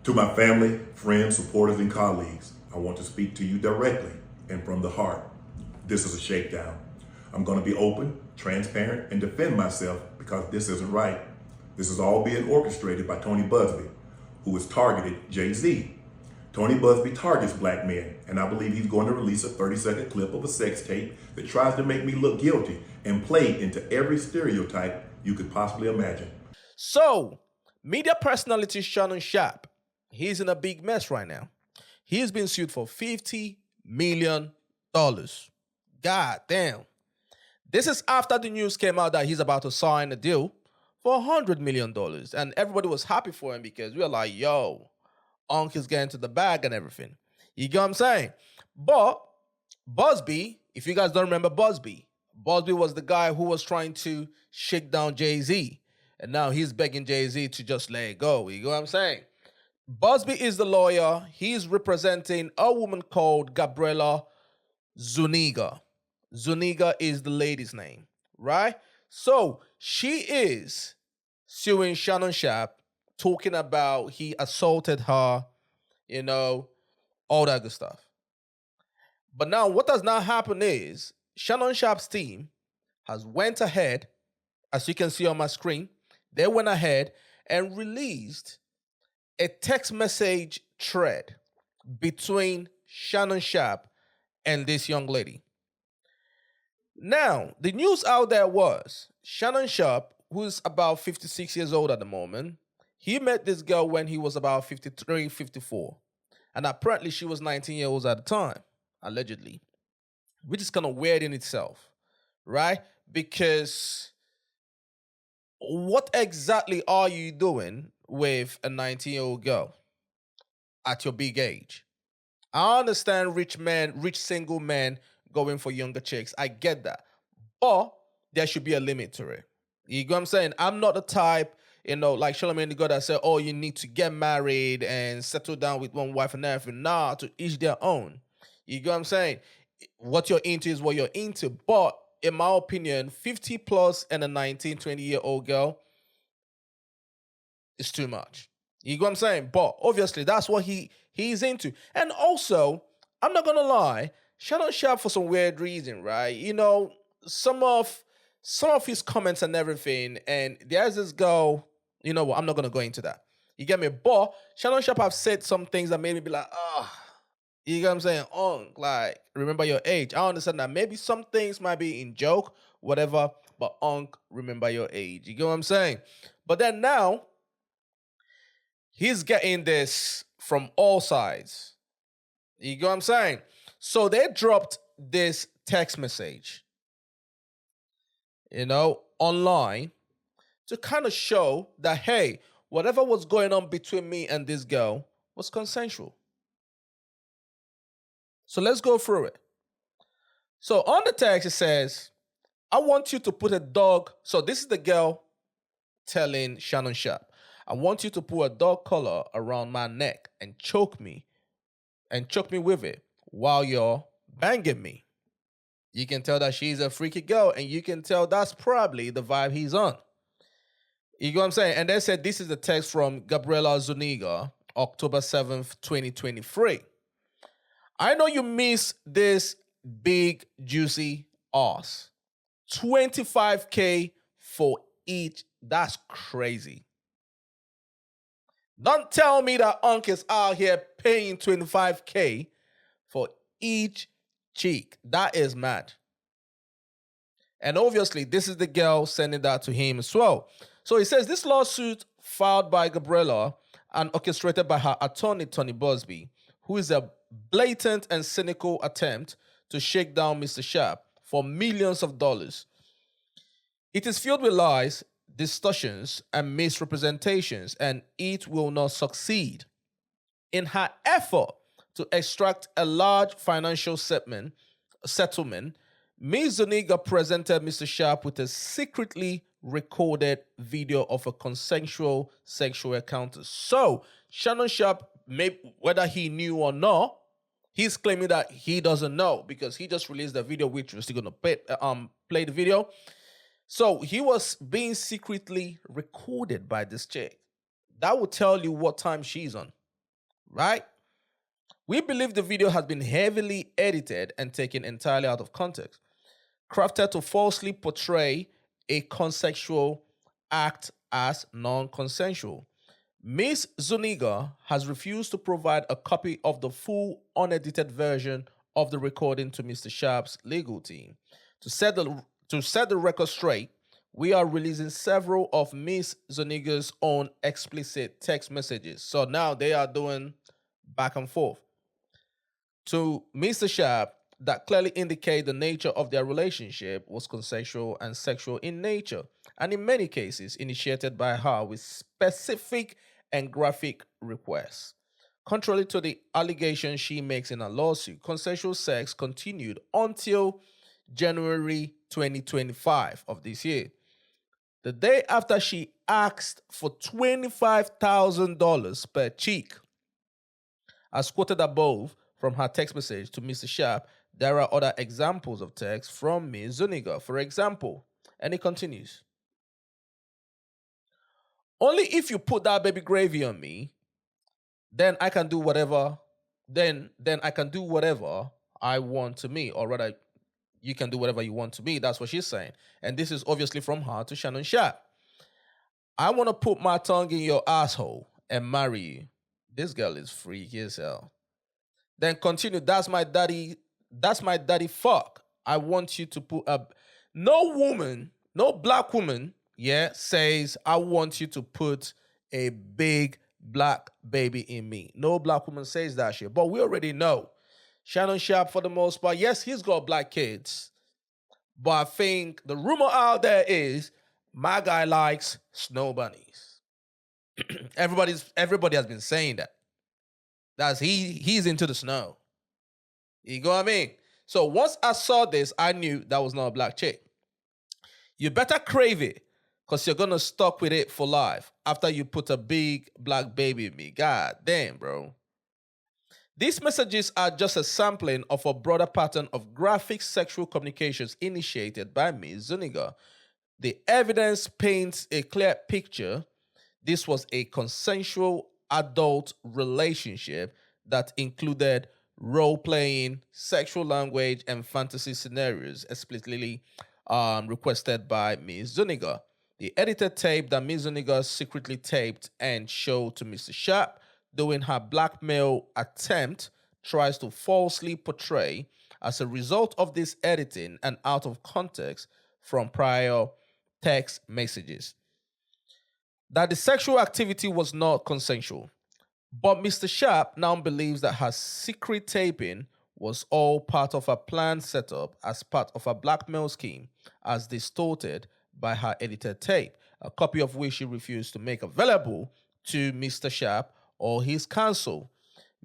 To my family, friends, supporters, and colleagues, I want to speak to you directly and from the heart. This is a shakedown. I'm going to be open, transparent, and defend myself because this isn't right. This is all being orchestrated by Tony Buzbee, who has targeted Jay-Z. Tony Buzbee targets black men, and I believe he's going to release a 30-second clip of a sex tape that tries to make me look guilty and play into every stereotype you could possibly imagine. So, media personality Shannon Sharpe, he's in a big mess right now. He's been sued for $50 million. God damn. This is after the news came out that he's about to sign a deal for $100 million. And everybody was happy for him because we were like, yo, Unc is getting to the bag and everything. You get what I'm saying? But Buzbee, if you guys don't remember Buzbee was the guy who was trying to shake down Jay-Z. And now he's begging Jay-Z to just let it go. You get what I'm saying? Buzbee is the lawyer. He's representing a woman called Gabriela Zuniga. Zuniga is the lady's name, right? So she is suing Shannon Sharpe, talking about he assaulted her, all that good stuff. But now what does not happen is Shannon Sharpe's team has went ahead, as you can see on my screen, they went ahead and released a text message thread between Shannon Sharpe and this young lady. Now, the news out there was Shannon Sharpe, who's about 56 years old at the moment, he met this girl when he was about 53, 54. And apparently she was 19 years old at the time, allegedly. Which is kind of weird in itself, right? Because what exactly are you doing with a 19-year-old girl at your big age? I understand rich single men going for younger chicks. I get that. But there should be a limit to it. You get what I'm saying? I'm not the type, like Charlamagne the God that said, oh, you need to get married and settle down with one wife and everything. Nah, to each their own. You get what I'm saying? What you're into is what you're into. But in my opinion, 50 plus and a 19, 20-year-old girl is too much. You get what I'm saying? But obviously, that's what he's into. And also, I'm not going to lie, Shannon Sharpe for some weird reason, right? Some of his comments and everything, and there's this girl, I'm not going to go into that. You get me? But Shannon Sharpe have said some things that made me be like, you get what I'm saying? Like, remember your age. I understand that maybe some things might be in joke, whatever, but remember your age. You get what I'm saying? But then now, he's getting this from all sides. You get what I'm saying? So they dropped this text message, online to kind of show that, hey, whatever was going on between me and this girl was consensual. So let's go through it. So on the text, it says, I want you to put a dog. So this is the girl telling Shannon Sharpe, I want you to put a dog collar around my neck and choke me with it while you're banging me. You can tell that she's a freaky girl, and you can tell that's probably the vibe he's on. You get what I'm saying? And they said this is the text from Gabriela Zuniga, October 7th, 2023. I know you miss this big, juicy ass. $25K for each. That's crazy. Don't tell me that Unc is out here paying $25K for each cheek. That is mad. And obviously, this is the girl sending that to him as well. So he says this lawsuit filed by Gabriela and orchestrated by her attorney, Tony Buzbee, who is a blatant and cynical attempt to shake down Mr. Sharpe for millions of dollars. It is filled with lies, distortions, and misrepresentations, and it will not succeed. In her effort to extract a large financial settlement, Ms. Zuniga presented Mr. Sharpe with a secretly recorded video of a consensual sexual encounter. So, Shannon Sharpe, whether he knew or not, he's claiming that he doesn't know because he just released the video, which we're still going to play the video. So, he was being secretly recorded by this chick. That will tell you what time she's on. right? We believe the video has been heavily edited and taken entirely out of context, crafted to falsely portray a consensual act as non-consensual. Ms. Zuniga has refused to provide a copy of the full unedited version of the recording to Mr. Sharpe's legal team. To set the record straight, we are releasing several of Ms. Zuniga's own explicit text messages. So now they are doing back and forth to Mr. Sharpe that clearly indicate the nature of their relationship was consensual and sexual in nature, and in many cases initiated by her with specific and graphic requests. Contrary to the allegations she makes in a lawsuit, consensual sex continued until January 2025 of this year. The day after she asked for $25,000 per cheek, as quoted above from her text message to Mr. Sharpe, there are other examples of text from Ms. Zuniga. For example, and it continues. Only if you put that baby gravy on me, then I can do whatever. Then I can do whatever I want to me, or rather, you can do whatever you want to me. That's what she's saying, and this is obviously from her to Shannon Sharpe. I want to put my tongue in your asshole and marry you. This girl is freaky as hell. Then continue. That's my daddy. Fuck. I want you to put up. No woman, no black woman, says I want you to put a big black baby in me. No black woman says that shit. But we already know Shannon Sharpe, for the most part, yes, he's got black kids. But I think the rumor out there is my guy likes snow bunnies. Everybody has been saying that. He's into the snow. You know what I mean? So once I saw this, I knew that was not a black chick. You better crave it, because you're going to stuck with it for life after you put a big black baby in me. God damn, bro. These messages are just a sampling of a broader pattern of graphic sexual communications initiated by Ms. Zuniga. The evidence paints a clear picture. This was a consensual adult relationship that included role-playing, sexual language, and fantasy scenarios explicitly requested by Ms. Zuniga. The edited tape that Ms. Zuniga secretly taped and showed to Mr. Sharpe during her blackmail attempt tries to falsely portray, as a result of this editing and out of context from prior text messages, that the sexual activity was not consensual. But Mr. Sharpe now believes that her secret taping was all part of a planned setup as part of a blackmail scheme, as distorted by her edited tape, a copy of which she refused to make available to Mr. Sharpe or his counsel.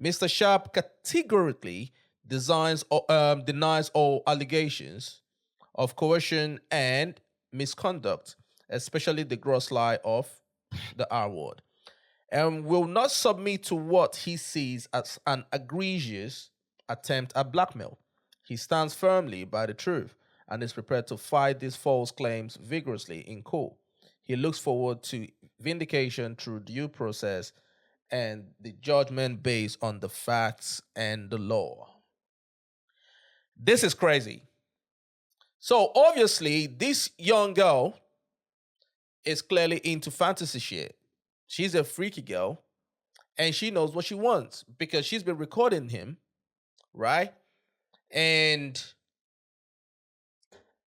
Mr. Sharpe categorically denies all allegations of coercion and misconduct, especially the gross lie of the R word, and will not submit to what he sees as an egregious attempt at blackmail. He stands firmly by the truth and is prepared to fight these false claims vigorously in court. He looks forward to vindication through due process and the judgment based on the facts and the law. This is crazy. So obviously, this young girl is clearly into fantasy shit. She's a freaky girl, and she knows what she wants because she's been recording him, right? And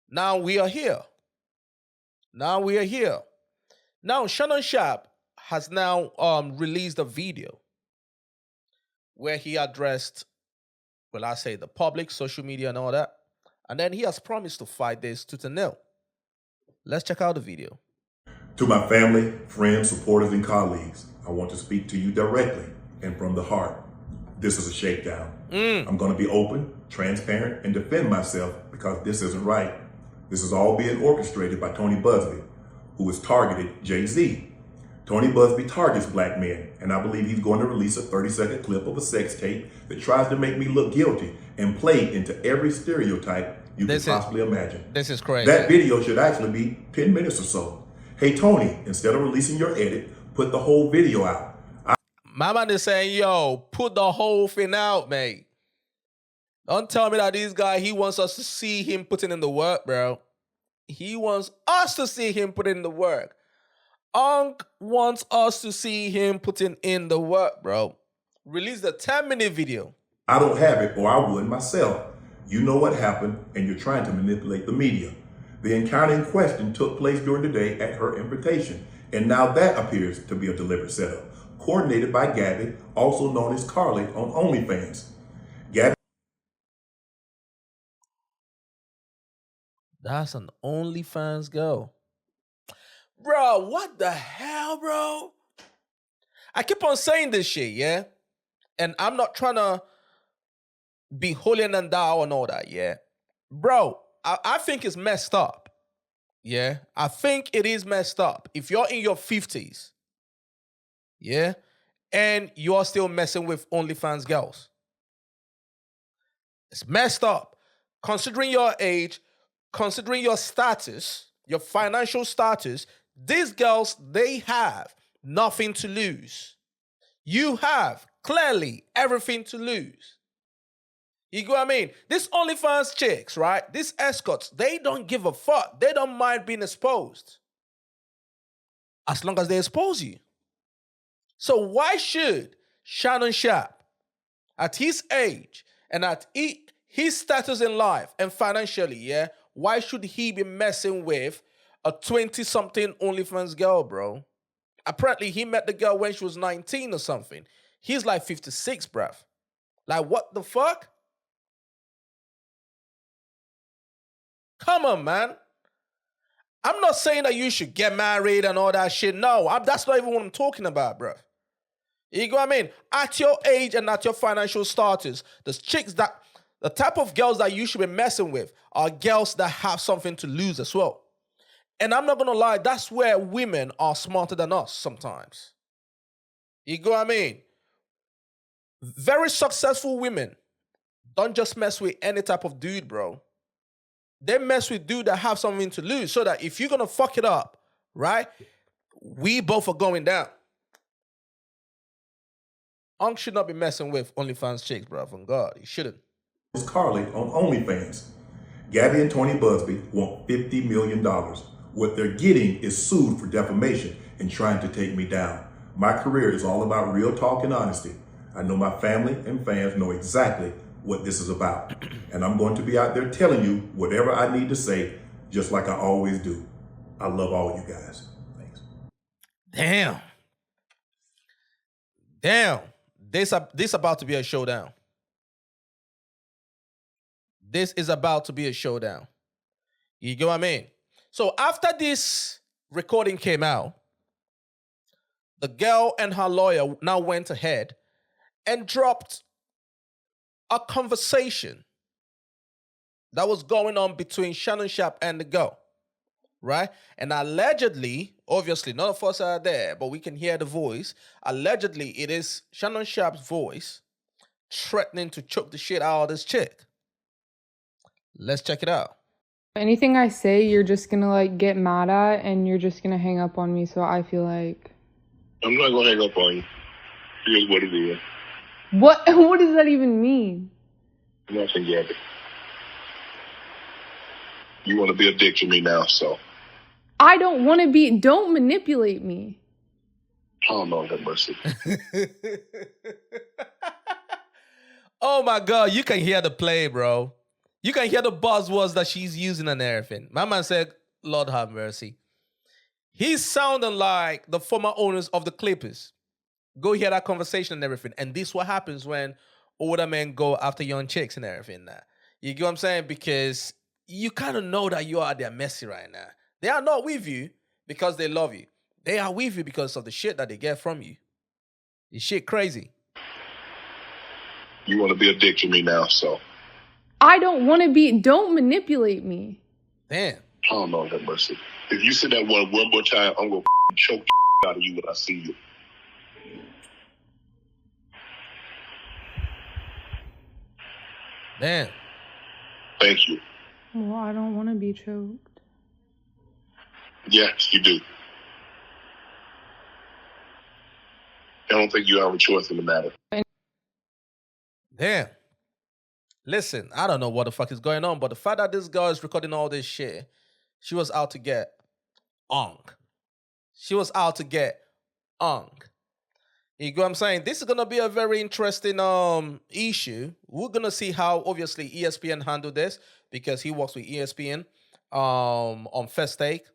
now we are here. Now Shannon Sharpe has now released a video where he addressed, well, I say the public, social media and all that. And then he has promised to fight this tooth and nail. Let's check out the video. To my family, friends, supporters, and colleagues, I want to speak to you directly and from the heart. This is a shakedown. I'm going to be open, transparent, and defend myself because this isn't right. This is all being orchestrated by Tony Busby, who has targeted Jay-Z. Tony Busby targets black men, and I believe he's going to release a 30-second clip of a sex tape that tries to make me look guilty and play into every stereotype you can possibly imagine. This is crazy. That video should actually be 10 minutes or so. Hey, Tony, instead of releasing your edit, put the whole video out. My man is saying, yo, put the whole thing out, mate. Don't tell me that this guy, he wants us to see him putting in the work, bro. He wants us to see him put in the work. Unc wants us to see him putting in the work, bro. Release the 10-minute video. I don't have it, or I would myself. You know what happened, and you're trying to manipulate the media. The encounter in question took place during the day at her invitation, and now that appears to be a deliberate setup, coordinated by Gabby, also known as Carly on OnlyFans. Gabby. That's an OnlyFans girl. Bro, what the hell, bro? I keep on saying this shit, yeah? And I'm not trying to be holier than thou and all that, yeah? Bro, I think it's messed up, yeah? I think it is messed up. If you're in your 50s, yeah, and you're still messing with OnlyFans girls, it's messed up. Considering your age, considering your status, your financial status, these girls, they have nothing to lose. You have clearly everything to lose. You get what I mean? These OnlyFans chicks, right? These escorts, they don't give a fuck. They don't mind being exposed. As long as they expose you. So why should Shannon Sharpe, at his age and at his status in life and financially, yeah, why should he be messing with a 20-something OnlyFans girl, bro? Apparently, he met the girl when she was 19 or something. He's like 56, bruv. Like, what the fuck? Come on, man. I'm not saying that you should get married and all that shit. No, that's not even what I'm talking about, bruv. You know what I mean? At your age and at your financial status, the type of girls that you should be messing with are girls that have something to lose as well. And I'm not going to lie, that's where women are smarter than us sometimes. You know what I mean? Very successful women don't just mess with any type of dude, bro. They mess with dudes that have something to lose, so that if you're going to fuck it up, right, we both are going down. Unc should not be messing with OnlyFans chicks, bro. From God, he shouldn't. It's Carly on OnlyFans. Gabby and Tony Busby want $50 million. What they're getting is sued for defamation and trying to take me down. My career is all about real talk and honesty. I know my family and fans know exactly what this is about. And I'm going to be out there telling you whatever I need to say, just like I always do. I love all you guys. Thanks. Damn. This about to be a showdown. This is about to be a showdown. You get what I mean? So after this recording came out, the girl and her lawyer now went ahead and dropped a conversation that was going on between Shannon Sharpe and the girl, right? And allegedly, obviously, none of us are there, but we can hear the voice. Allegedly, it is Shannon Sharpe's voice threatening to choke the shit out of this chick. Let's check it out. Anything I say, you're just gonna like get mad at and you're just gonna hang up on me, so I feel like... I'm not gonna hang up on you. Here's what it is. What does that even mean? Nothing yet. You want to be a dick to me now, so... I don't want to be... Don't manipulate me. Oh, Lord have mercy. Oh my God, you can hear the play, bro. You can hear the buzzwords that she's using and everything. My man said, Lord have mercy. He's sounding like the former owners of the Clippers. Go hear that conversation and everything. And this is what happens when older men go after young chicks and everything now. You get what I'm saying? Because you kind of know that you are their messy right now. They are not with you because they love you. They are with you because of the shit that they get from you. This shit crazy. You want to be a dick to me now, so... I don't want to be... Don't manipulate me. Damn. Oh, Lord have mercy. If you say that one more time, I'm going to choke the out of you when I see you. Damn. Thank you. Well, I don't want to be choked. Yes, you do. don't think you have a choice in the matter. Damn. Listen, I don't know what the fuck is going on, but the fact that this girl is recording all this shit, she was out to get Ong. She was out to get Ong. You get what I'm saying? This is gonna be a very interesting issue. We're gonna see how obviously ESPN handled this because he works with ESPN on First Take.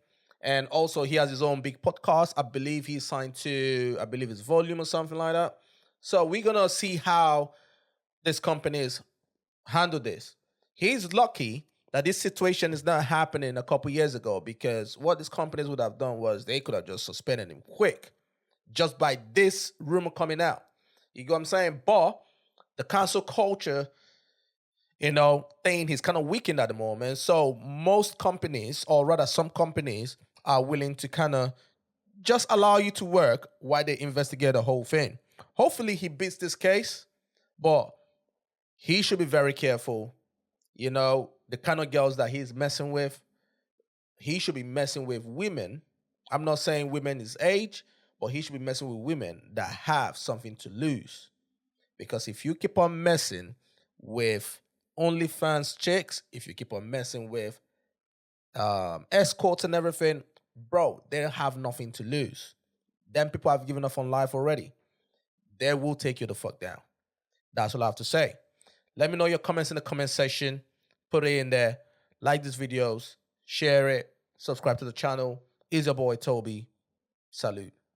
And also he has his own big podcast. I believe he's signed to, I believe it's Volume or something like that. So we're gonna see how this companies handle this. He's lucky that this situation is not happening a couple years ago, because what these companies would have done was they could have just suspended him quick just by this rumor coming out. You get what I'm saying? But the cancel culture, thing is kind of weakened at the moment. So most companies, or rather some companies, are willing to kind of just allow you to work while they investigate the whole thing. Hopefully he beats this case, but he should be very careful. The kind of girls that he's messing with, he should be messing with women. I'm not saying women his age, but he should be messing with women that have something to lose. Because if you keep on messing with OnlyFans chicks, if you keep on messing with escorts and everything, bro, they have nothing to lose. Them people have given up on life already. They will take you the fuck down. That's all I have to say. Let me know your comments in the comment section. Put it in there. Like these videos. Share it. Subscribe to the channel. Is your boy Toby. Salute.